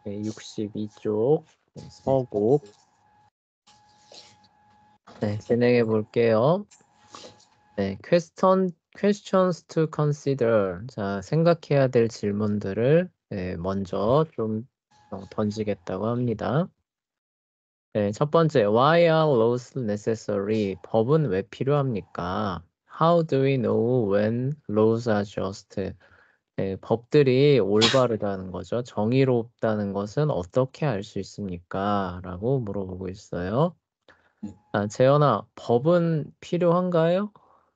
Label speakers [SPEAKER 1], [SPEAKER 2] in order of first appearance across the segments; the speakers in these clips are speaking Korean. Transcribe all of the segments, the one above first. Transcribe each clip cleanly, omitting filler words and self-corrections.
[SPEAKER 1] 62쪽 서곡 진행해 볼게요. questions to consider. 자, 생각해야 될 질문들을 먼저 좀 던지겠다고 합니다. 첫 번째, why are laws necessary? 법은 왜 필요합니까? How do we know when laws are just? 법들이 올바르다는 거죠. 정의롭다는 것은 어떻게 알 수 있습니까? 라고 물어보고 있어요. 재현아, 법은 필요한가요?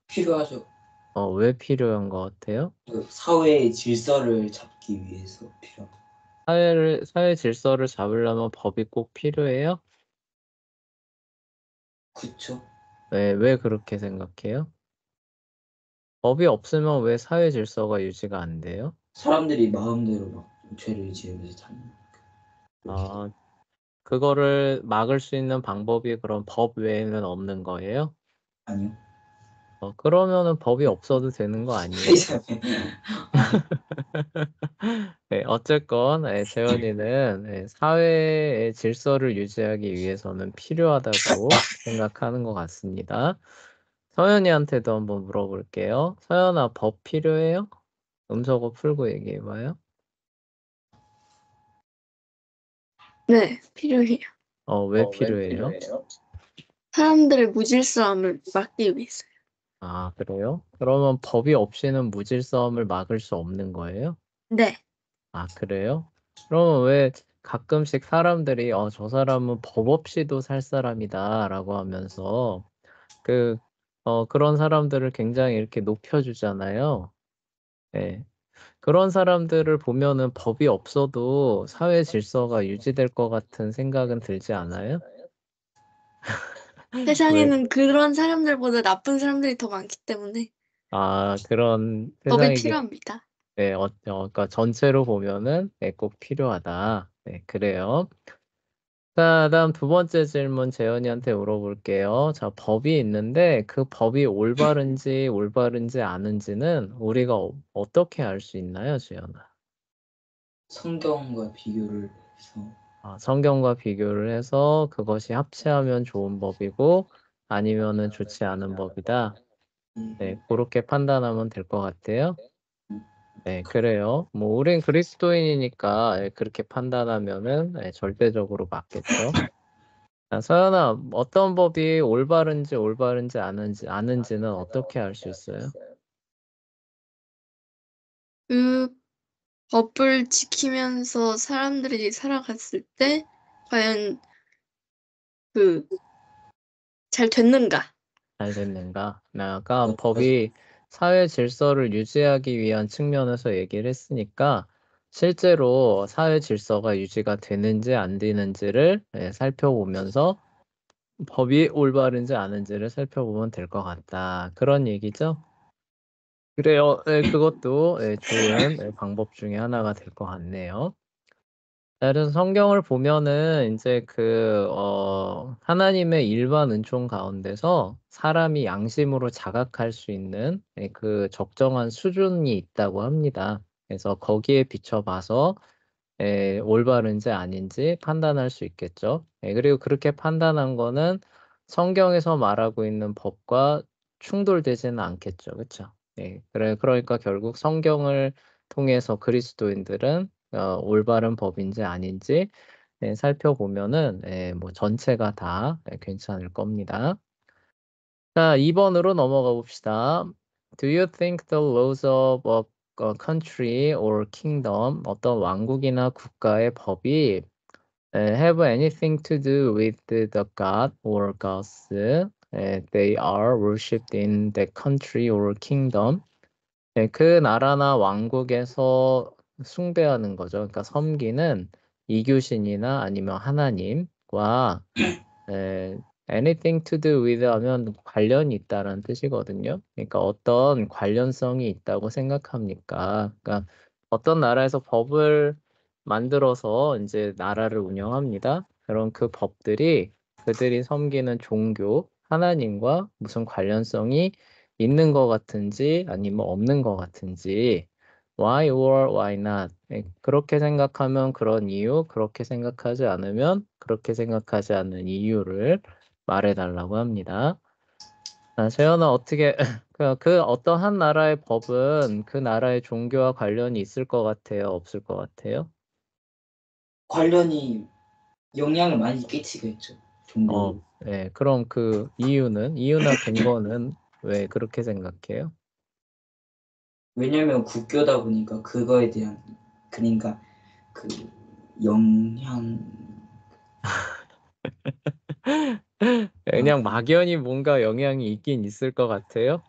[SPEAKER 2] 필요하죠.
[SPEAKER 1] 왜 필요한 것 같아요?
[SPEAKER 2] 그 사회의 질서를 잡기 위해서 필요합니다.
[SPEAKER 1] 사회 질서를 잡으려면 법이 꼭 필요해요?
[SPEAKER 2] 그쵸?
[SPEAKER 1] 왜 그렇게 생각해요? 법이 없으면 왜 사회 질서가 유지가 안 돼요?
[SPEAKER 2] 사람들이 마음대로 막 죄를 지으면서 다니는.
[SPEAKER 1] 아, 그거를 막을 수 있는 방법이 그럼 법 외에는 없는 거예요?
[SPEAKER 2] 아니요.
[SPEAKER 1] 그러면은 법이 없어도 되는 거 아니에요? 어쨌건 재현이는 사회의 질서를 유지하기 위해서는 필요하다고 생각하는 것 같습니다. 서연이한테도 한번 물어볼게요. 서연아, 법 필요해요? 음소거 풀고 얘기해봐요.
[SPEAKER 3] 네, 필요해요.
[SPEAKER 1] 왜 필요해요?
[SPEAKER 3] 사람들의 무질서함을 막기 위해서요.
[SPEAKER 1] 아, 그래요? 그러면 법이 없이는 무질서함을 막을 수 없는 거예요?
[SPEAKER 3] 네,
[SPEAKER 1] 아, 그래요? 그러면 왜 가끔씩 사람들이 저 사람은 법 없이도 살 사람이다 라고 하면서 그런 사람들을 굉장히 이렇게 높여주잖아요. 네. 그런 사람들을 보면은 법이 없어도 사회 질서가 유지될 것 같은 생각은 들지 않아요? 왜?
[SPEAKER 3] 세상에는 그런 사람들보다 나쁜 사람들이 더 많기 때문에
[SPEAKER 1] 그런
[SPEAKER 3] 법이
[SPEAKER 1] 세상이
[SPEAKER 3] 필요합니다.
[SPEAKER 1] 그러니까 전체로 보면은 꼭 필요하다. 네, 그래요. 자, 다음 두 번째 질문 재현이한테 물어볼게요. 자, 법이 있는데 그 법이 올바른지 아닌지는 우리가 어떻게 알 수 있나요, 재현아?
[SPEAKER 2] 성경과 비교를 해서
[SPEAKER 1] 성경과 비교를 해서 그것이 합치하면 좋은 법이고 아니면은 좋지 않은 법이다. 네, 그렇게 판단하면 될 것 같아요. 네, 그래요. 뭐 우린 그리스도인이니까 그렇게 판단하면은 절대적으로 맞겠죠. 자, 서연아, 어떤 법이 올바른지 아는지는 어떻게 알 수 있어요?
[SPEAKER 3] 그 법을 지키면서 사람들이 살아갔을 때 과연 잘 됐는가?
[SPEAKER 1] 잘 됐는가? 아까 법이 사회 질서를 유지하기 위한 측면에서 얘기를 했으니까 실제로 사회 질서가 유지가 되는지 안 되는지를 살펴보면서 법이 올바른지 아닌지를 살펴보면 될 것 같다. 그런 얘기죠? 그래요. 그것도 좋은 방법 중에 하나가 될 것 같네요. 자, 그래서 성경을 보면은 이제 하나님의 일반 은총 가운데서 사람이 양심으로 자각할 수 있는 그 적정한 수준이 있다고 합니다. 그래서 거기에 비춰봐서 올바른지 아닌지 판단할 수 있겠죠. 그리고 그렇게 판단한 거는 성경에서 말하고 있는 법과 충돌되지는 않겠죠. 그렇죠? 그러니까 결국 성경을 통해서 그리스도인들은 올바른 법인지 아닌지 살펴보면은 뭐 전체가 다 괜찮을 겁니다. 자, 2번으로 넘어가 봅시다. Do you think the laws of a country or kingdom, 어떤 왕국이나 국가의 법이 have anything to do with the god or gods they are worshipped in that country or kingdom? 그 나라나 왕국에서 숭배하는 거죠. 그러니까 섬기는 이교신이나 아니면 하나님과 anything to do with 하면 관련이 있다라는 뜻이거든요. 그러니까 어떤 관련성이 있다고 생각합니까? 그러니까 어떤 나라에서 법을 만들어서 이제 나라를 운영합니다. 그럼 그 법들이 그들이 섬기는 종교, 하나님과 무슨 관련성이 있는 것 같은지 아니면 없는 것 같은지 Why or why not? 그렇게 생각하면 그런 이유, 그렇게 생각하지 않으면 그렇게 생각하지 않는 이유를 말해달라고 합니다. 재현아, 어떻게, 그 어떤 한 나라의 법은 그 나라의 종교와 관련이 있을 것 같아요? 없을 것 같아요?
[SPEAKER 2] 관련이 영향을 많이 끼치겠죠. 종교로.
[SPEAKER 1] 네. 그럼 그 이유나 근거는 왜 그렇게 생각해요?
[SPEAKER 2] 왜냐면 국교다 보니까 그거에 대한 그러니까 그 영향
[SPEAKER 1] 그냥 막연히 뭔가 영향이 있긴 있을 것 같아요?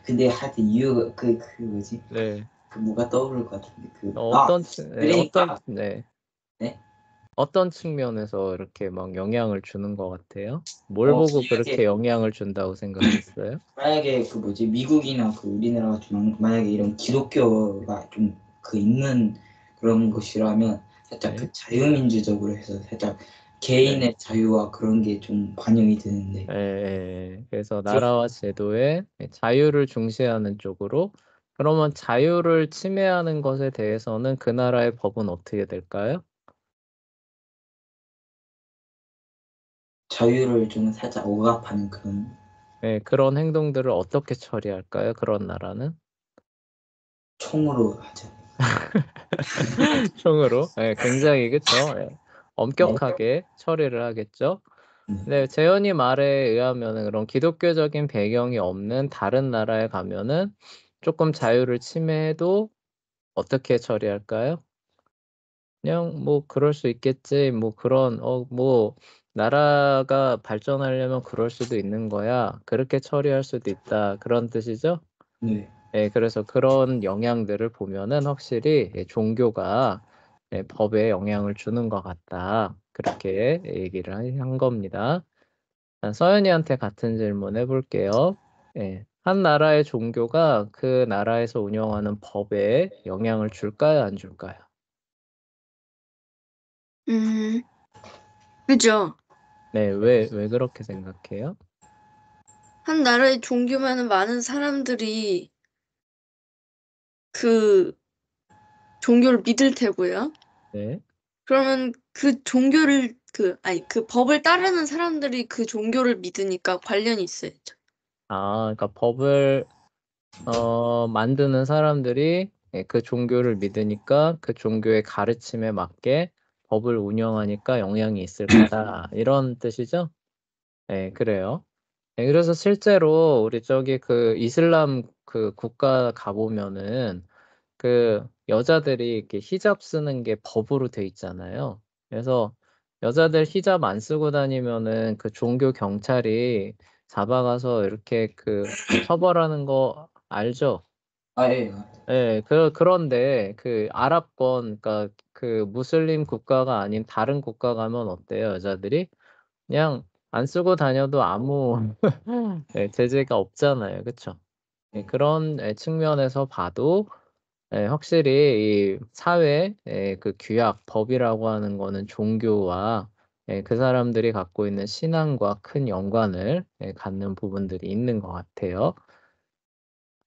[SPEAKER 2] 근데 하여튼 이유가 그 뭐지?
[SPEAKER 1] 네.
[SPEAKER 2] 그 뭐가 떠오를 것 같은데
[SPEAKER 1] 어떤,
[SPEAKER 2] 그러니까
[SPEAKER 1] 네.
[SPEAKER 2] 네?
[SPEAKER 1] 어떤 측면에서 이렇게 막 영향을 주는 것 같아요? 뭘 보고 그렇게
[SPEAKER 2] 만약에
[SPEAKER 1] 영향을 준다고 생각했어요?
[SPEAKER 2] 만약에 그 뭐지 미국이나 그 우리나라 같은 만약에 이런 기독교가 좀 그 있는 그런 곳이라면 살짝
[SPEAKER 1] 네.
[SPEAKER 2] 그 자유민주적으로 해서 살짝
[SPEAKER 1] 네.
[SPEAKER 2] 개인의 자유와 그런 게 좀 반영이 되는데
[SPEAKER 1] 그래서
[SPEAKER 2] 그런
[SPEAKER 1] 나라와 제도의 자유를 중시하는 쪽으로, 그러면 자유를 침해하는 것에 대해서는 그 나라의 법은 어떻게 될까요?
[SPEAKER 2] 자유를 좀 살짝 억압하는 그런
[SPEAKER 1] 그런 행동들을 어떻게 처리할까요? 그런 나라는?
[SPEAKER 2] 총으로 하죠.
[SPEAKER 1] 총으로? 굉장히, 그쵸?
[SPEAKER 2] 네.
[SPEAKER 1] 엄격하게 처리를 하겠죠?
[SPEAKER 2] 네.
[SPEAKER 1] 네, 재현이 말에 의하면은 그런 기독교적인 배경이 없는 다른 나라에 가면은 조금 자유를 침해해도 어떻게 처리할까요? 그냥 뭐 그럴 수 있겠지. 뭐 그런 뭐 나라가 발전하려면 그럴 수도 있는 거야. 그렇게 처리할 수도 있다. 그런 뜻이죠?
[SPEAKER 2] 네.
[SPEAKER 1] 그래서 그런 영향들을 보면은 확실히 종교가 법에 영향을 주는 것 같다. 그렇게 얘기를 한 겁니다. 서연이한테 같은 질문 해볼게요. 한 나라의 종교가 그 나라에서 운영하는 법에 영향을 줄까요, 안 줄까요?
[SPEAKER 3] 그죠?
[SPEAKER 1] 네, 왜 그렇게 생각해요?
[SPEAKER 3] 한 나라의 종교면은 많은 사람들이 그 종교를 믿을 테고요.
[SPEAKER 1] 네.
[SPEAKER 3] 그러면 그 종교를 그 법을 따르는 사람들이 그 종교를 믿으니까 관련이 있어야죠.
[SPEAKER 1] 그러니까 법을 만드는 사람들이 그 종교를 믿으니까 그 종교의 가르침에 맞게 법을 운영하니까 영향이 있을 거다. 이런 뜻이죠? 네, 그래요. 그래서 실제로 우리 저기 그 이슬람 그 국가 가보면은 그 여자들이 이렇게 히잡 쓰는 게 법으로 돼 있잖아요. 그래서 여자들 히잡 안 쓰고 다니면은 그 종교 경찰이 잡아가서 이렇게 그 처벌하는 거 알죠?
[SPEAKER 2] 예.
[SPEAKER 1] 그런데 그 아랍권, 그러니까 그 무슬림 국가가 아닌 다른 국가 가면 어때요, 여자들이? 그냥 안 쓰고 다녀도 아무 제재가 없잖아요. 그쵸? 그런 측면에서 봐도 확실히 이 사회 그 규약, 법이라고 하는 거는 종교와 그 사람들이 갖고 있는 신앙과 큰 연관을 갖는 부분들이 있는 것 같아요.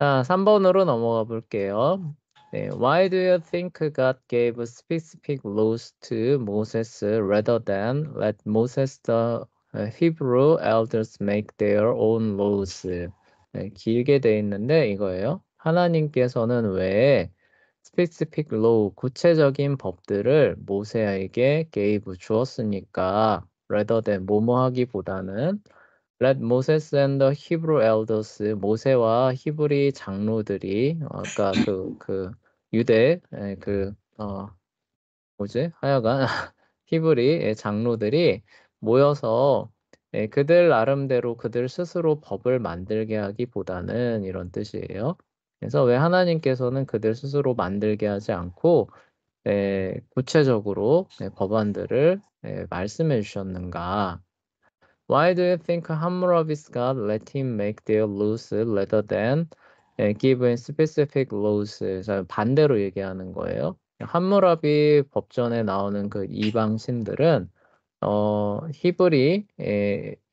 [SPEAKER 1] 자, 3번으로 넘어가 볼게요. Why do you think God gave specific laws to Moses rather than let Moses the Hebrew elders make their own laws? 길게 돼 있는데 이거예요. 하나님께서는 왜 specific law, 구체적인 법들을 모세에게 gave 주었으니까 rather than 뭐뭐 하기보다는 Let Moses and the Hebrew elders, 모세와 히브리 장로들이 아까 그 유대 뭐지? 하여간 히브리 장로들이 모여서 그들 나름대로 그들 스스로 법을 만들게 하기보다는 이런 뜻이에요. 그래서 왜 하나님께서는 그들 스스로 만들게 하지 않고 구체적으로 법안들을 말씀해 주셨는가? Why do you think Hammurabi's God let him make their laws rather than give specific laws? 그래서 반대로 얘기하는 거예요. 함무라비 법전에 나오는 그 이방 신들은 히브리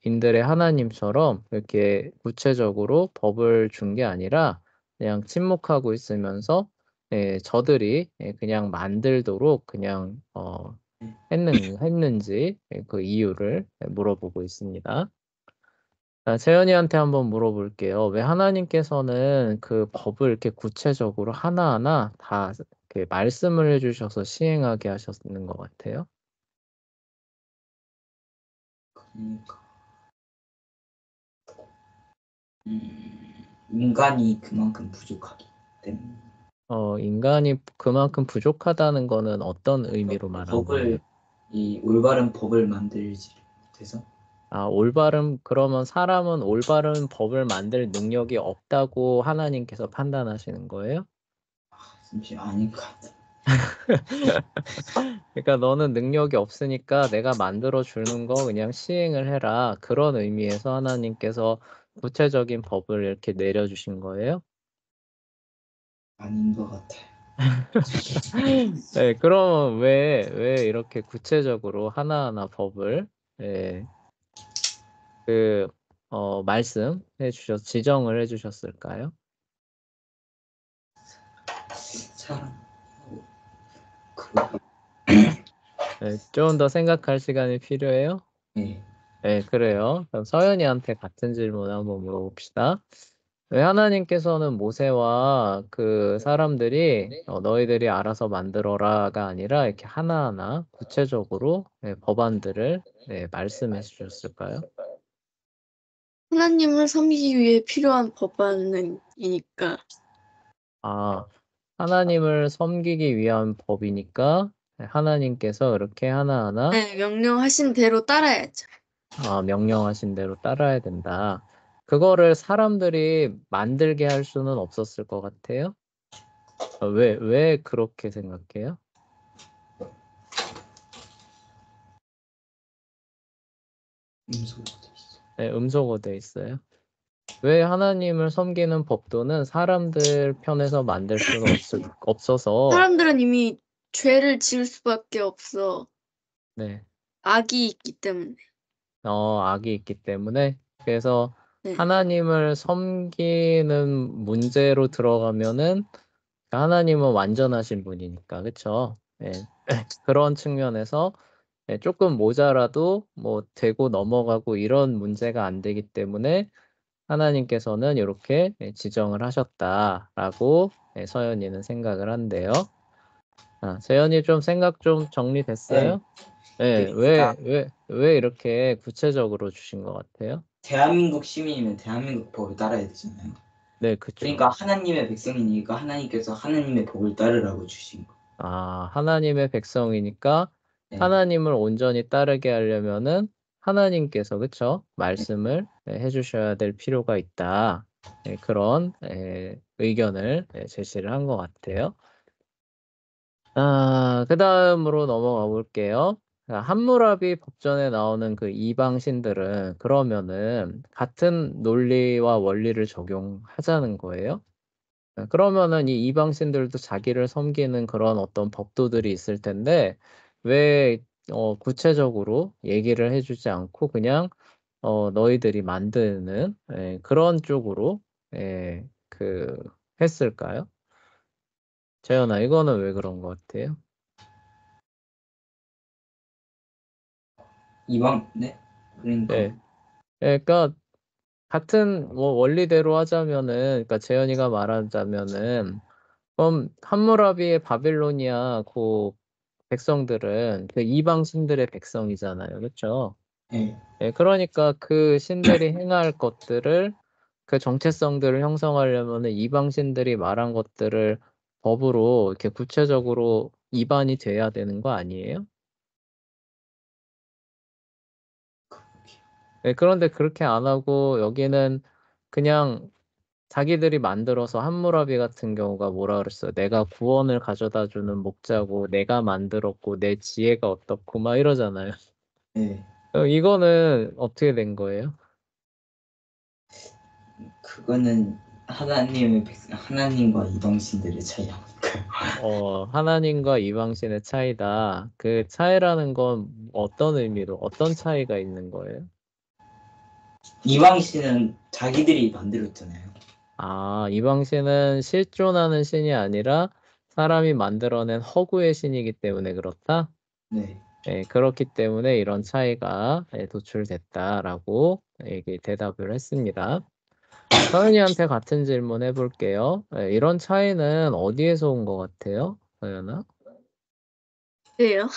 [SPEAKER 1] 인들의 하나님처럼 이렇게 구체적으로 법을 준 게 아니라 그냥 침묵하고 있으면서 저들이 그냥 만들도록 그냥 했는지 그 이유를 물어보고 있습니다. 자, 세연이한테 한번 물어볼게요. 왜 하나님께서는 그 법을 이렇게 구체적으로 하나하나 다 이렇게 말씀을 해주셔서 시행하게 하셨는 것 같아요?
[SPEAKER 2] 그러니까 인간이 그만큼 부족하기 때문에
[SPEAKER 1] 인간이 그만큼 부족하다는 거는 어떤 의미로 말한 거예요?
[SPEAKER 2] 이 올바른 법을 만들지 못해서
[SPEAKER 1] 그러면 사람은 올바른 법을 만들 능력이 없다고 하나님께서 판단하시는 거예요?
[SPEAKER 2] 잠시 아닌 것 같아.
[SPEAKER 1] 그러니까 너는 능력이 없으니까 내가 만들어 주는 거 그냥 시행을 해라. 그런 의미에서 하나님께서 구체적인 법을 이렇게 내려주신 거예요?
[SPEAKER 2] 아닌 것 같아요.
[SPEAKER 1] 네, 그러면 왜 이렇게 구체적으로 하나하나 법을, 말씀해 지정을 해 주셨을까요?
[SPEAKER 2] 사람 그거
[SPEAKER 1] 네, 좀 더 생각할 시간이 필요해요?
[SPEAKER 2] 네.
[SPEAKER 1] 네, 그래요. 그럼 서연이한테 같은 질문 한번 물어봅시다. 왜 하나님께서는 모세와 그 사람들이 너희들이 알아서 만들어라가 아니라 이렇게 하나하나 구체적으로 법안들을 말씀해 주셨을까요?
[SPEAKER 3] 하나님을 섬기기 위해 필요한 법안이니까.
[SPEAKER 1] 아, 하나님을 섬기기 위한 법이니까 하나님께서 이렇게 하나하나
[SPEAKER 3] 네, 명령하신 대로 따라야죠.
[SPEAKER 1] 명령하신 대로 따라야 된다. 그거를 사람들이 만들게 할 수는 없었을 것 같아요. 왜 그렇게 생각해요?
[SPEAKER 2] 음소거돼 있어.
[SPEAKER 1] 네, 음소거돼 있어요. 왜 하나님을 섬기는 법도는 사람들 편에서 만들 수가 없어서,
[SPEAKER 3] 사람들은 이미 죄를 지을 수밖에 없어.
[SPEAKER 1] 네,
[SPEAKER 3] 악이 있기 때문에.
[SPEAKER 1] 악이 있기 때문에, 그래서
[SPEAKER 3] 네.
[SPEAKER 1] 하나님을 섬기는 문제로 들어가면은 하나님은 완전하신 분이니까, 그쵸? 네, 그런 측면에서 조금 모자라도 뭐 되고 넘어가고 이런 문제가 안 되기 때문에 하나님께서는 이렇게 지정을 하셨다라고 서연이는 생각을 한대요. 세연이 좀 생각 좀 정리됐어요? 네,
[SPEAKER 2] 그러니까
[SPEAKER 1] 왜 이렇게 구체적으로 주신 것 같아요?
[SPEAKER 2] 대한민국 시민이면 대한민국 법을 따라야 되잖아요.
[SPEAKER 1] 네, 그쵸.
[SPEAKER 2] 그러니까 하나님의 백성이니까 하나님께서 하나님의 법을 따르라고 주신 거.
[SPEAKER 1] 하나님의 백성이니까
[SPEAKER 2] 네.
[SPEAKER 1] 하나님을 온전히 따르게 하려면은 하나님께서, 그쵸? 말씀을 해주셔야 될 필요가 있다. 그런 의견을 제시를 한 것 같아요. 그 다음으로 넘어가 볼게요. 함무라비 법전에 나오는 그 이방 신들은 그러면은 같은 논리와 원리를 적용하자는 거예요. 그러면은 이 이방 신들도 자기를 섬기는 그런 어떤 법도들이 있을 텐데 왜 구체적으로 얘기를 해주지 않고 그냥 너희들이 만드는 그런 쪽으로 했을까요? 재현아, 이거는 왜 그런 것 같아요?
[SPEAKER 2] 이방 네? 그러니까
[SPEAKER 1] 네. 그러니까 같은 뭐 원리대로 하자면은, 그러니까 재현이가 말하자면은, 그럼 함무라비의 바빌로니아 그 백성들은 그 이방 신들의 백성이잖아요, 그렇죠?
[SPEAKER 2] 네.
[SPEAKER 1] 그러니까 그 신들이 행할 것들을 그 정체성들을 형성하려면은 이방 신들이 말한 것들을 법으로 이렇게 구체적으로 입안이 돼야 되는 거 아니에요? 그런데 그렇게 안 하고 여기는 그냥 자기들이 만들어서 함무라비 같은 경우가 뭐라 그랬어요? 내가 구원을 가져다 주는 목자고 내가 만들었고 내 지혜가 어떻고 막 이러잖아요.
[SPEAKER 2] 네.
[SPEAKER 1] 이거는 어떻게 된 거예요?
[SPEAKER 2] 그거는 하나님과 이방신들의 차이 아닐까요?
[SPEAKER 1] 하나님과 이방신의 차이다. 그 차이라는 건 어떤 의미로, 어떤 차이가 있는 거예요?
[SPEAKER 2] 이방신은 자기들이 만들었잖아요.
[SPEAKER 1] 이방신은 실존하는 신이 아니라 사람이 만들어낸 허구의 신이기 때문에 그렇다.
[SPEAKER 2] 네.
[SPEAKER 1] 그렇기 때문에 이런 차이가 도출됐다라고 대답을 했습니다. 서연이한테 같은 질문 해볼게요. 이런 차이는 어디에서 온 것 같아요, 서연아?
[SPEAKER 3] 네요.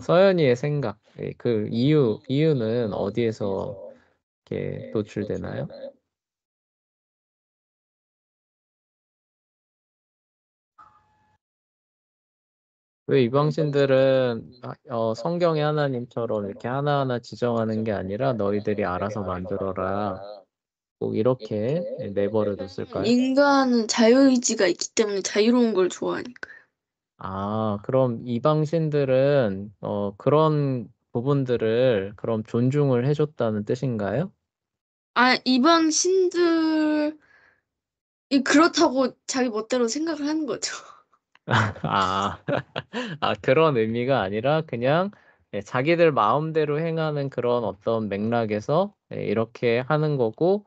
[SPEAKER 1] 서연이의 생각, 그 이유는 어디에서 이렇게 도출되나요? 왜 이방신들은 성경의 하나님처럼 이렇게 하나하나 지정하는 게 아니라 너희들이 알아서 만들어라. 꼭 이렇게 내버려 뒀을까요?
[SPEAKER 3] 인간은 자유의지가 있기 때문에 자유로운 걸 좋아하니까요.
[SPEAKER 1] 그럼 이방신들은 그런 부분들을 그럼 존중을 해줬다는 뜻인가요?
[SPEAKER 3] 이방 신들이 그렇다고 자기 멋대로 생각을 하는 거죠.
[SPEAKER 1] 아, 그런 의미가 아니라 그냥 자기들 마음대로 행하는 그런 어떤 맥락에서 이렇게 하는 거고,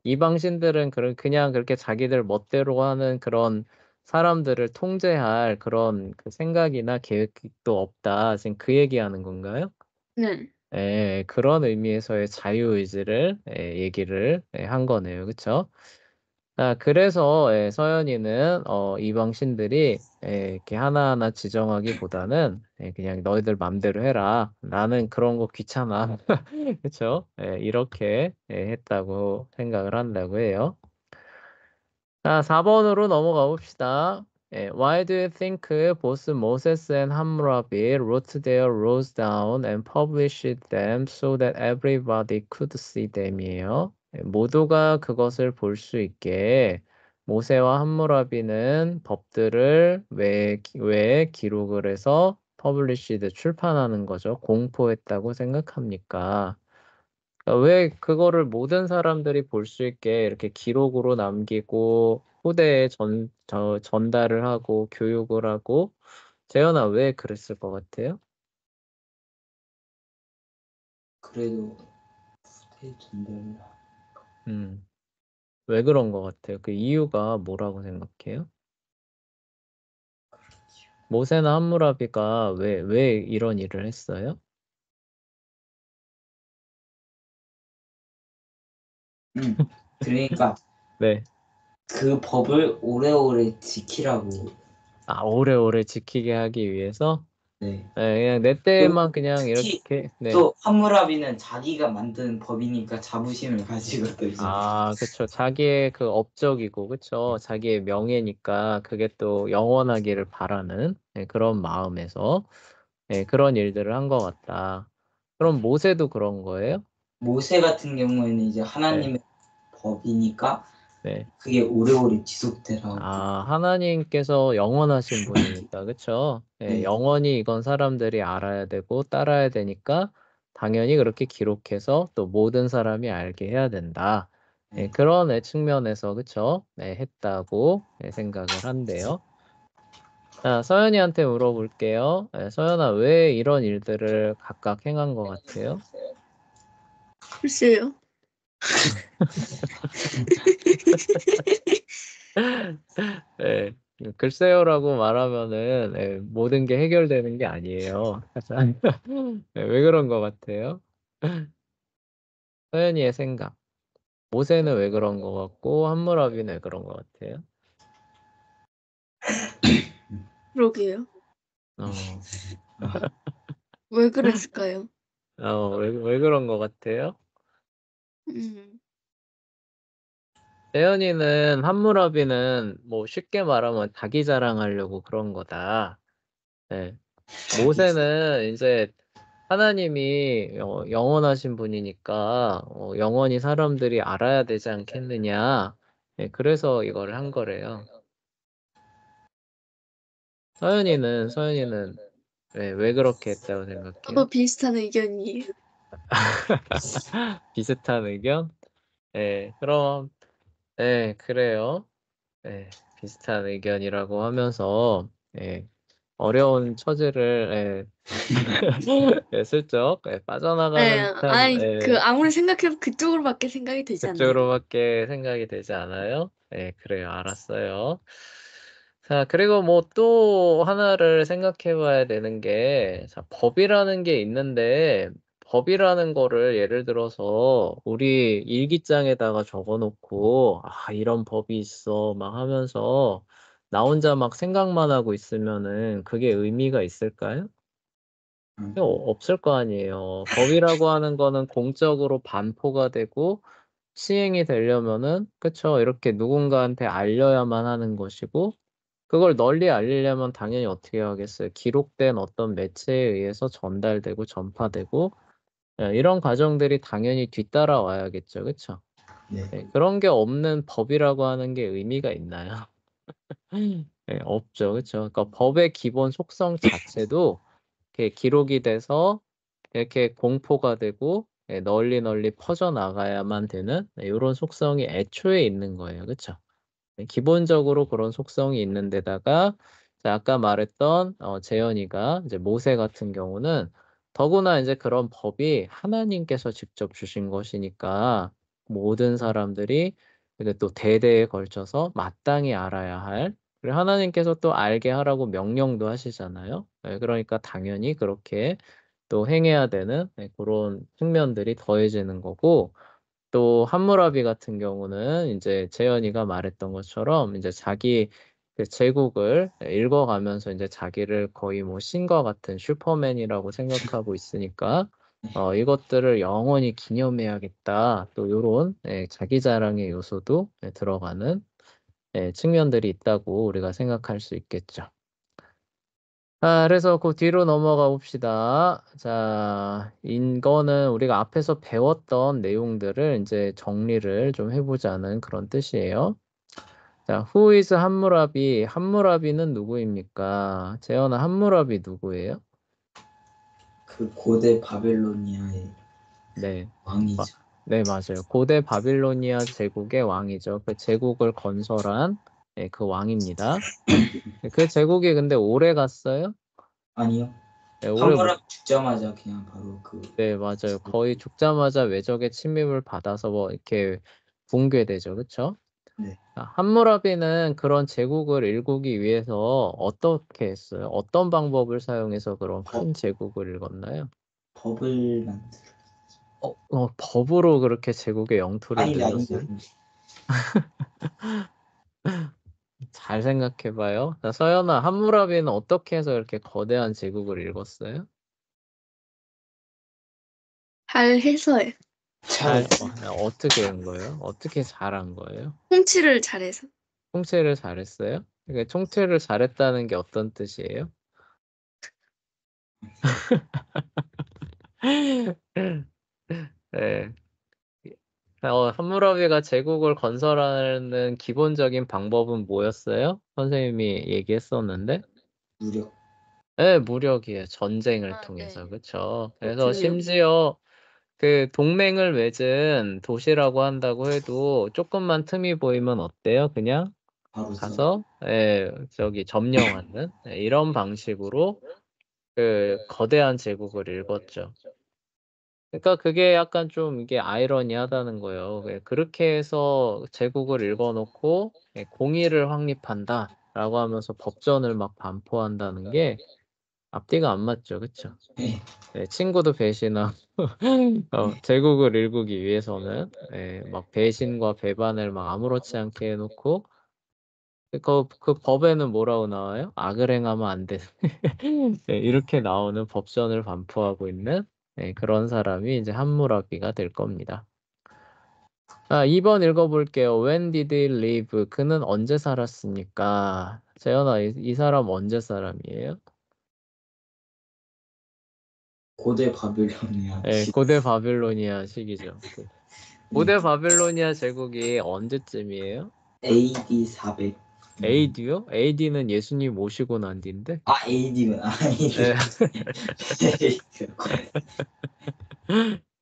[SPEAKER 1] 이방신들은 그냥 그렇게 자기들 멋대로 하는 그런 사람들을 통제할 그런 그 생각이나 계획도 없다. 지금 그 얘기하는 건가요?
[SPEAKER 3] 네.
[SPEAKER 1] 그런 의미에서의 자유의지를 얘기를 한 거네요. 그쵸? 그래서 서연이는 이방 신들이 이렇게 하나하나 지정하기보다는 그냥 너희들 맘대로 해라. 나는 그런 거 귀찮아. 그쵸? 이렇게 했다고 생각을 한다고 해요. 자, 4번으로 넘어가 봅시다. Why do you think both Moses and Hammurabi wrote their laws down and published them so that everybody could see them이에요. 모두가 그것을 볼 수 있게 모세와 함무라비는 법들을 왜 기록을 해서 published 출판하는 거죠? 공포했다고 생각합니까? 왜 그거를 모든 사람들이 볼 수 있게 이렇게 기록으로 남기고 후대에 전달을 하고 교육을 하고 재현아 왜 그랬을 것 같아요?
[SPEAKER 2] 그래도 후대 전달을
[SPEAKER 1] 음, 왜 그런 것 같아요? 그 이유가 뭐라고 생각해요? 모세나 함무라비가 왜 이런 일을 했어요?
[SPEAKER 2] 그러니까
[SPEAKER 1] 네.
[SPEAKER 2] 그 법을 오래오래 지키라고.
[SPEAKER 1] 오래오래 지키게 하기 위해서?
[SPEAKER 2] 네.
[SPEAKER 1] 그냥 내
[SPEAKER 2] 그리고
[SPEAKER 1] 때만 그냥
[SPEAKER 2] 특히
[SPEAKER 1] 이렇게, 네.
[SPEAKER 2] 또 함무라비는 자기가 만든 법이니까 자부심을 가지고 또 이제
[SPEAKER 1] 그쵸. 자기의 그 업적이고, 그쵸. 자기의 명예니까 그게 또 영원하기를 바라는 그런 마음에서 그런 일들을 한 것 같다. 그럼 모세도 그런 거예요?
[SPEAKER 2] 모세 같은 경우에는 이제
[SPEAKER 1] 네.
[SPEAKER 2] 하나님의 법이니까
[SPEAKER 1] 네.
[SPEAKER 2] 그게 오래오래 지속되라고.
[SPEAKER 1] 하나님께서 영원하신 분이니까, 그쵸?
[SPEAKER 2] 네.
[SPEAKER 1] 영원히 이건 사람들이 알아야 되고 따라야 되니까 당연히 그렇게 기록해서 또 모든 사람이 알게 해야 된다.
[SPEAKER 2] 네.
[SPEAKER 1] 그런 측면에서, 그쵸? 했다고 생각을 한대요. 자, 서연이한테 물어볼게요. 서연아, 왜 이런 일들을 각각 행한 것 같아요?
[SPEAKER 3] 글쎄요.
[SPEAKER 1] 네, 글쎄요라고 말하면은 모든 게 해결되는 게 아니에요. 왜 그런 것 같아요? 서연이의 생각. 모세는 왜 그런 것 같고 함무라비는 왜 그런 것 같아요?
[SPEAKER 3] 그러게요.
[SPEAKER 1] 어,
[SPEAKER 3] 왜 그랬을까요?
[SPEAKER 1] 왜 그런 것 같아요?
[SPEAKER 3] 음,
[SPEAKER 1] 세연이는 함무라비는 뭐 쉽게 말하면 자기 자랑하려고 그런 거다. 네. 모세는 이제 하나님이 영원하신 분이니까 영원히 사람들이 알아야 되지 않겠느냐. 그래서 이거를 한 거래요. 서연이는 왜 그렇게 했다고 생각해요?
[SPEAKER 3] 저도 비슷한 의견이에요.
[SPEAKER 1] 비슷한 의견? 그럼 그래요. 비슷한 의견이라고 하면서 어려운 처지를 슬쩍 빠져나가는 듯한
[SPEAKER 3] 아무리 생각해도 그쪽으로밖에 생각이 되지 않네요.
[SPEAKER 1] 그쪽으로밖에 생각이 되지 않아요? 그래요. 알았어요. 자, 그리고 뭐 또 하나를 생각해 봐야 되는 게, 자, 법이라는 게 있는데, 법이라는 거를 예를 들어서 우리 일기장에다가 적어 놓고, 아, 이런 법이 있어, 막 하면서, 나 혼자 막 생각만 하고 있으면은 그게 의미가 있을까요? 없을 거 아니에요. 법이라고 하는 거는 공적으로 반포가 되고, 시행이 되려면은, 그쵸? 이렇게 누군가한테 알려야만 하는 것이고, 그걸 널리 알리려면 당연히 어떻게 하겠어요? 기록된 어떤 매체에 의해서 전달되고 전파되고 이런 과정들이 당연히 뒤따라 와야겠죠. 그쵸?
[SPEAKER 2] 네.
[SPEAKER 1] 네, 그런 게 없는 법이라고 하는 게 의미가 있나요? 네, 없죠. 그쵸? 그러니까 법의 기본 속성 자체도 이렇게 기록이 돼서 이렇게 공포가 되고 널리 널리 퍼져나가야만 되는 이런 속성이 애초에 있는 거예요. 그쵸? 네, 기본적으로 그런 속성이 있는 데다가 자, 아까 말했던 재현이가 이제 모세 같은 경우는 더구나 이제 그런 법이 하나님께서 직접 주신 것이니까 모든 사람들이 이게 또 대대에 걸쳐서 마땅히 알아야 할 그리고 하나님께서 또 알게 하라고 명령도 하시잖아요. 네, 그러니까 당연히 그렇게 또 행해야 되는 그런 측면들이 더해지는 거고 또 함무라비 같은 경우는 이제 재현이가 말했던 것처럼 이제 자기 그 제국을 읽어가면서 이제 자기를 거의 뭐 신과 같은 슈퍼맨이라고 생각하고 있으니까 이것들을 영원히 기념해야겠다. 또 요런 자기 자랑의 요소도 들어가는 측면들이 있다고 우리가 생각할 수 있겠죠. 그래서 그 뒤로 넘어가 봅시다. 자, 이거는 우리가 앞에서 배웠던 내용들을 이제 정리를 좀 해보자는 그런 뜻이에요. 자, who is 함무라비? 함무라비는 누구입니까? 재현아, 함무라비 누구예요?
[SPEAKER 2] 그 고대 바벨로니아의
[SPEAKER 1] 네.
[SPEAKER 2] 왕이죠.
[SPEAKER 1] 네, 맞아요. 고대 바빌로니아 제국의 왕이죠. 그 제국을 건설한 그 왕입니다. 그 제국이 근데 오래 갔어요?
[SPEAKER 2] 아니요.
[SPEAKER 1] 네, 오래 못
[SPEAKER 2] 하무라 죽자마자 그냥 바로 그
[SPEAKER 1] 네, 맞아요. 거의 죽자마자 외적의 침입을 받아서 뭐 이렇게 붕괴되죠. 그쵸?
[SPEAKER 2] 네.
[SPEAKER 1] 함무라비는 그런 제국을 일구기 위해서 어떻게 했어요? 어떤 방법을 사용해서 그런 큰 제국을 일궜나요?
[SPEAKER 2] 법을 만들.
[SPEAKER 1] 법으로 그렇게 제국의 영토를
[SPEAKER 2] 아닌데
[SPEAKER 1] 늘렸어요? 잘 생각해봐요. 자, 서연아, 함무라비는 어떻게 해서 이렇게 거대한 제국을 일궜어요?
[SPEAKER 3] 잘 해서요.
[SPEAKER 1] 어떻게 한 거예요? 어떻게 잘한 거예요?
[SPEAKER 3] 통치를 잘해서.
[SPEAKER 1] 통치를 잘했어요? 그러니까 통치를 잘했다는 게 어떤 뜻이에요? 네. 함무라비가 제국을 건설하는 기본적인 방법은 뭐였어요? 선생님이 얘기했었는데.
[SPEAKER 2] 무력.
[SPEAKER 1] 네, 무력이에요. 전쟁을
[SPEAKER 3] 아,
[SPEAKER 1] 통해서.
[SPEAKER 3] 네.
[SPEAKER 1] 그쵸? 그래서
[SPEAKER 3] 그렇군요.
[SPEAKER 1] 심지어 그 동맹을 맺은 도시라고 한다고 해도 조금만 틈이 보이면 어때요? 그냥
[SPEAKER 2] 바로
[SPEAKER 1] 가서 저기 점령하는 이런 방식으로 그 거대한 제국을 일궜죠. 그러니까 그게 약간 좀 이게 아이러니하다는 거예요. 그렇게 해서 제국을 읽어놓고 공의를 확립한다라고 하면서 법전을 막 반포한다는 게 앞뒤가 안 맞죠, 그쵸?
[SPEAKER 2] 네.
[SPEAKER 1] 네, 친구도 배신하고 제국을 일구기 위해서는 막 배신과 배반을 막 아무렇지 않게 해놓고 그 법에는 뭐라고 나와요? 악을 행하면 안 되는 이렇게 나오는 법전을 반포하고 있는 그런 사람이 이제 함무라비가 될 겁니다. 2번 읽어볼게요. When did he live? 그는 언제 살았습니까? 재현아, 이 사람 언제 사람이에요?
[SPEAKER 2] 고대 바벨로니아
[SPEAKER 1] 고대 바빌로니아 시기죠. 고대 바빌로니아 제국이 언제쯤이에요?
[SPEAKER 2] AD 400.
[SPEAKER 1] AD요? AD는 예수님 오시고 난 뒤인데?
[SPEAKER 2] AD는 아니죠.
[SPEAKER 1] 예,
[SPEAKER 2] BC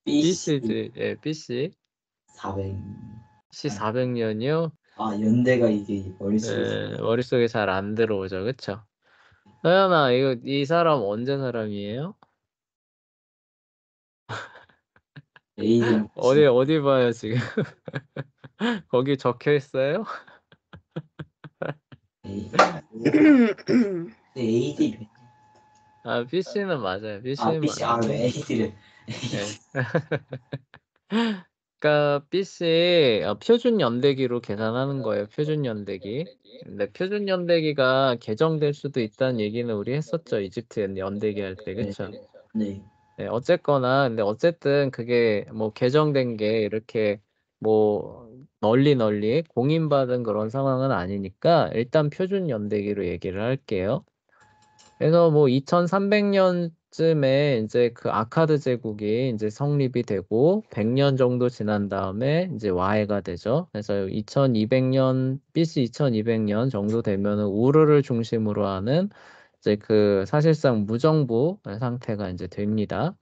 [SPEAKER 1] BC지, BC.
[SPEAKER 2] 400.
[SPEAKER 1] C 400년이요?
[SPEAKER 2] 연대가 이게 머릿속에
[SPEAKER 1] 머릿속에 잘 안 들어오죠, 그쵸? 서연아, 이 사람 언제 사람이에요?
[SPEAKER 2] AD
[SPEAKER 1] 어디 봐요, 지금? 거기 적혀 있어요?
[SPEAKER 2] AD 몇
[SPEAKER 1] 아, BC는 맞아요.
[SPEAKER 2] 아,
[SPEAKER 1] BC는
[SPEAKER 2] PC
[SPEAKER 1] 맞는데.
[SPEAKER 2] AD를
[SPEAKER 1] 예. 그러니까 BC 표준 연대기로 계산하는 거예요. 표준 연대기. 근데 표준 연대기가 개정될 수도 있다는 얘기는 우리 했었죠. 이집트 연대기 할 때, 그쵸?
[SPEAKER 2] 네.
[SPEAKER 1] 네, 어쨌거나, 근데 어쨌든 그게 뭐 개정된 게 이렇게 뭐 널리 공인받은 그런 상황은 아니니까 일단 표준 연대기로 얘기를 할게요. 그래서 뭐 2300년쯤에 이제 그 아카드 제국이 이제 성립이 되고 100년 정도 지난 다음에 이제 와해가 되죠. 그래서 2200년, BC 2200년 정도 되면은 우르를 중심으로 하는 이제 그 사실상 무정부 상태가 이제 됩니다.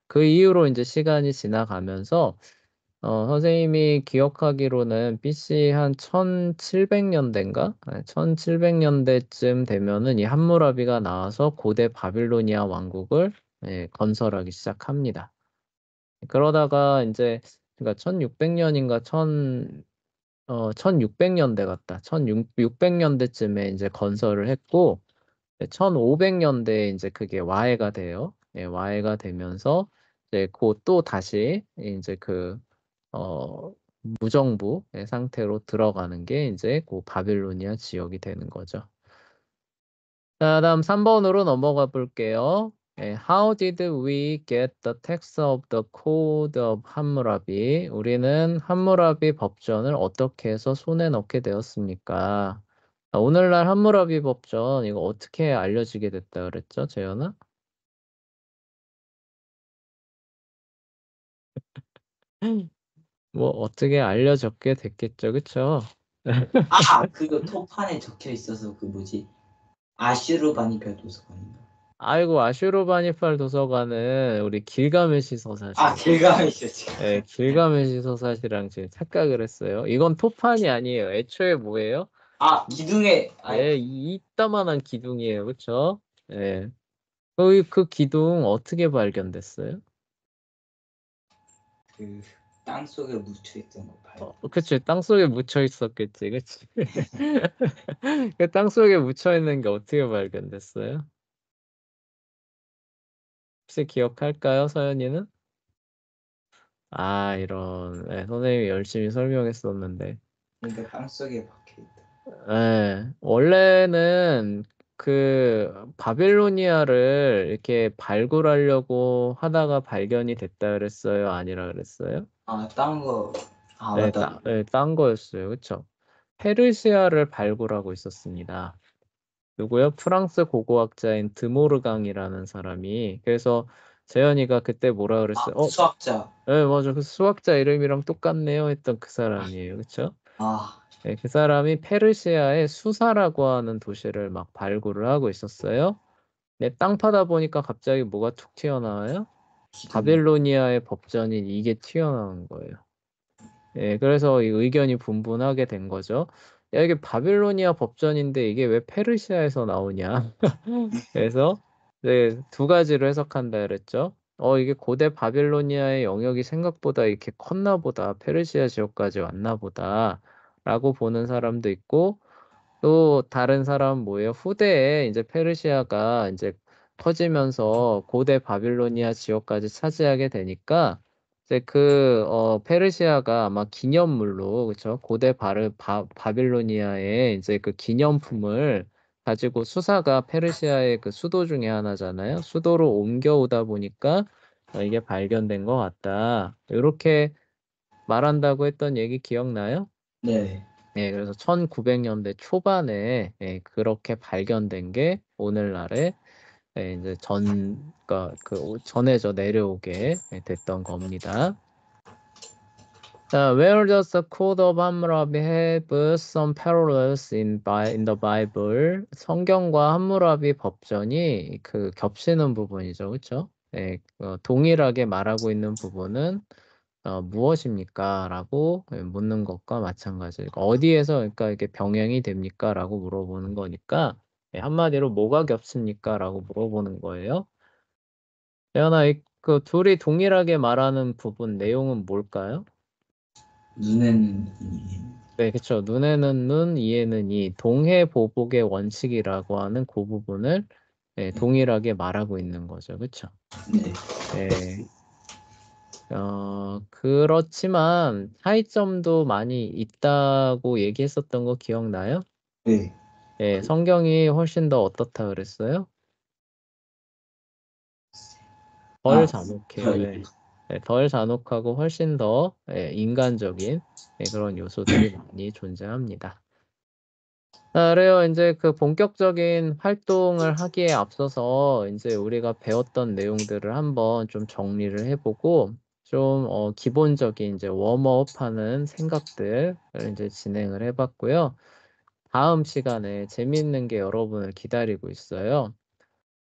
[SPEAKER 1] 그 이후로 이제 시간이 지나가면서 선생님이 기억하기로는 BC 한 1700년대인가? 1700년대쯤 되면은 이 함무라비가 나와서 고대 바빌로니아 왕국을 건설하기 시작합니다. 그러다가 이제 그러니까 1600년인가 1600년대 같다. 1600년대쯤에 이제 건설을 했고 1500년대에 이제 그게 와해가 돼요. 와해가 되면서 이제 곧 또 다시 이제 그 무정부의 상태로 들어가는 게 이제 그 바빌로니아 지역이 되는 거죠. 자, 다음 3번으로 넘어가 볼게요. How did we get the text of the Code of 함무라비? 우리는 함무라비 법전을 어떻게 해서 손에 넣게 되었습니까? 오늘날 함무라비 법전 이거 어떻게 알려지게 됐다 그랬죠, 재현아? 뭐 어떻게 알려졌게 됐겠죠, 그쵸?
[SPEAKER 2] 그거 토판에 적혀 있어서 그 뭐지? 아슈르바니별 도서관인가?
[SPEAKER 1] 아이고, 아슈르바니팔 도서관은 우리 길가메시 서사시.
[SPEAKER 2] 길가메시요 지금.
[SPEAKER 1] 길가메시 서사시랑 지금 착각을 했어요. 이건 토판이 아니에요. 애초에 뭐예요?
[SPEAKER 2] 기둥에
[SPEAKER 1] 이따만한 기둥이에요. 그쵸? 예. 그 기둥 어떻게 발견됐어요?
[SPEAKER 2] 그 땅속에 묻혀 있던 거 봐요.
[SPEAKER 1] 그치. 땅속에 묻혀 있었겠지. 그치. 그 땅속에 묻혀 있는 게 어떻게 발견됐어요? 혹시 기억할까요, 서연이는? 이런. 선생님이 열심히 설명했었는데.
[SPEAKER 2] 그러니까 땅속에 박혀 있다.
[SPEAKER 1] 원래는 그 바빌로니아를 이렇게 발굴하려고 하다가 발견이 됐다 그랬어요? 아니라 그랬어요?
[SPEAKER 2] 딴 거. 맞다.
[SPEAKER 1] 딴 거였어요. 그쵸? 페르시아를 발굴하고 있었습니다. 누구요? 프랑스 고고학자인 드모르강이라는 사람이. 그래서 재현이가 그때 뭐라 그랬어요?
[SPEAKER 2] 수학자.
[SPEAKER 1] 네, 맞아. 그 수학자 이름이랑 똑같네요 했던 그 사람이에요. 그쵸? 그 사람이 페르시아의 수사라고 하는 도시를 막 발굴을 하고 있었어요. 땅 파다 보니까 갑자기 뭐가 툭 튀어나와요? 바빌로니아의 법전인 이게 튀어나온 거예요. 그래서 이 의견이 분분하게 된 거죠. 야, 이게 바빌로니아 법전인데 이게 왜 페르시아에서 나오냐? 그래서 두 가지로 해석한다 그랬죠. 이게 고대 바빌로니아의 영역이 생각보다 이렇게 컸나 보다. 페르시아 지역까지 왔나 보다. 라고 보는 사람도 있고, 또 다른 사람은 뭐예요? 후대에 이제 페르시아가 이제 커지면서 고대 바빌로니아 지역까지 차지하게 되니까 이제 페르시아가 아마 기념물로 그쵸? 고대 바빌로니아의 이제 그 기념품을 가지고 수사가 페르시아의 그 수도 중에 하나잖아요. 수도로 옮겨오다 보니까 이게 발견된 것 같다. 이렇게 말한다고 했던 얘기 기억나요?
[SPEAKER 2] 네.
[SPEAKER 1] 그래서 1900년대 초반에 그렇게 발견된 게 오늘날에 이제 그러니까 전해져 내려오게 됐던 겁니다. 자, where does the code of 함무라비 have some parallels in the Bible? 성경과 함무라비 법전이 겹치는 부분이죠, 그렇죠? 동일하게 말하고 있는 부분은 무엇입니까? 라고 묻는 것과 마찬가지고 어디에서 그러니까 이게 병행이 됩니까? 라고 물어보는 거니까 한마디로 뭐가 겹칩니까? 라고 물어보는 거예요. 예언아, 그 둘이 동일하게 말하는 부분 내용은 뭘까요?
[SPEAKER 2] 눈에는 눈이.
[SPEAKER 1] 네, 그쵸. 눈에는 눈, 이에는 이, 동해 보복의 원칙이라고 하는 그 부분을 동일하게 말하고 있는 거죠. 그쵸?
[SPEAKER 2] 네.
[SPEAKER 1] 네. 그렇지만 차이점도 많이 있다고 얘기했었던 거 기억나요?
[SPEAKER 2] 네.
[SPEAKER 1] 예, 성경이 훨씬 더 어떻다 그랬어요? 덜
[SPEAKER 2] 아,
[SPEAKER 1] 잔혹해요.
[SPEAKER 2] 저희.
[SPEAKER 1] 예. 예, 덜 잔혹하고 훨씬 더 인간적인 그런 요소들이 많이 존재합니다. 자, 그래요. 이제 그 본격적인 활동을 하기에 앞서서 이제 우리가 배웠던 내용들을 한번 좀 정리를 해보고 좀 기본적인 이제 웜업하는 생각들을 이제 진행을 해봤고요. 다음 시간에 재미있는 게 여러분을 기다리고 있어요.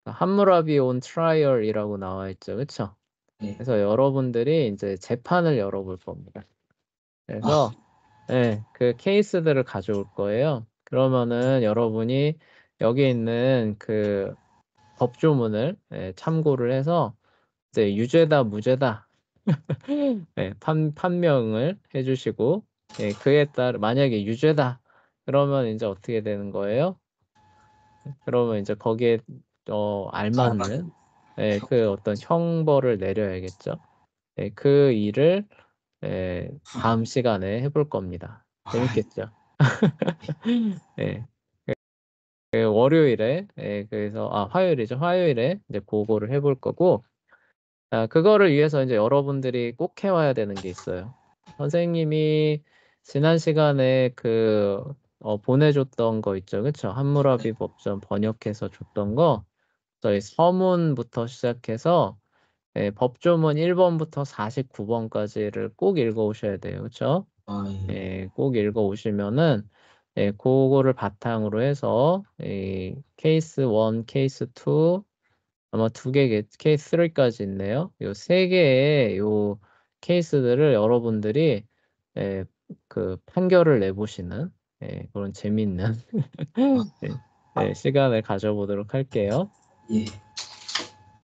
[SPEAKER 1] 함무라비 온 트라이얼이라고 나와 있죠. 그쵸?
[SPEAKER 2] 네.
[SPEAKER 1] 그래서 여러분들이 이제 재판을 열어볼 겁니다.
[SPEAKER 2] 아,
[SPEAKER 1] 그래서 그 케이스들을 가져올 거예요. 그러면은 여러분이 여기 있는 그 법조문을 참고를 해서 이제 유죄다, 무죄다 판명을 해주시고 그에 따라 만약에 유죄다 그러면 이제 어떻게 되는 거예요? 그러면 이제 거기에 알맞는 그 어떤 형벌을 내려야겠죠. 그 일을 다음 시간에 해볼 겁니다. 재밌겠죠? 예. 그 월요일에 그래서 화요일이죠. 화요일에 이제 보고를 해볼 거고 그거를 위해서 이제 여러분들이 꼭 해와야 되는 게 있어요. 선생님이 지난 시간에 그 보내줬던 거 있죠. 그쵸? 함무라비 법전 번역해서 줬던 거 저희 서문부터 시작해서 법조문 1번부터 49번까지를 꼭 읽어오셔야 돼요. 그쵸?
[SPEAKER 2] 아, 예.
[SPEAKER 1] 꼭 읽어오시면은 그거를 바탕으로 해서 케이스 1, 케이스 2 아마 두 개, 케이스 3까지 있네요. 요 세 개의 요 케이스들을 여러분들이 예, 그 판결을 내보시는 그런 재밌는 시간을 가져보도록 할게요.
[SPEAKER 2] 예.